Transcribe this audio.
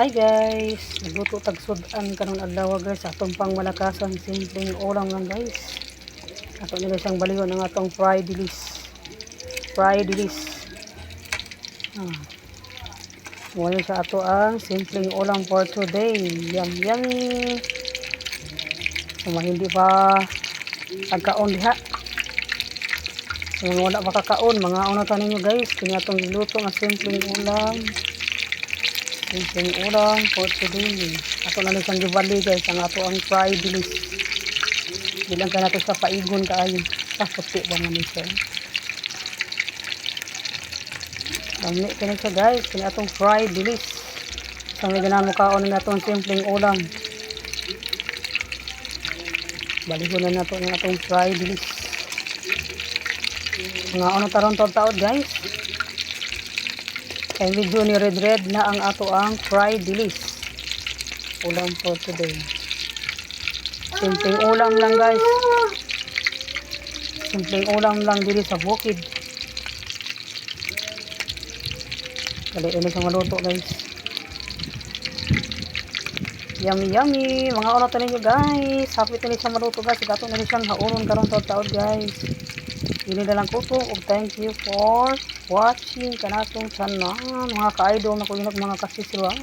Hi guys, nagluto tagsudan karon adlaw guys atong pangmalakasan simpleng ulam lang guys. Ato nila siyang baligon ang atong fried dilis. Fried dilis. Wala siya ato ang simpleng ulam for today. Yum yummy. So hindi pa pagkaon diha. So wala pa kakaon, mga una ta ninyo guys, kini atong giluto nga simpleng ulam. Simpleng ulam for today. Ato na lang siyang gibali guys, ang ato ang fried dilis. Bilang ka nato sa paigon kaayo. Sa puti ba man siya. Dami kini siya guys, kini atong fried dilis. Sa mga ganamo kaon na atong simpleng ulam. Baligon na nato ang atong fried dilis. Mga ano taron taod guys. Kay video ni Red na ang ato ang fried dilis. Ulam for today. Simpleng ulam lang guys. Simpleng ulam lang diri sa bukid. Dali ini sa maluto guys. Yummy yummy. Mga oras ninyo guys. Happy tani sa maluto guys. Gato na rin siyang hauron karon taod guys. Ini na lang ko to. Thank you for watching kanatong channel. Mga ka-idol na ko yun mga kasisirwa.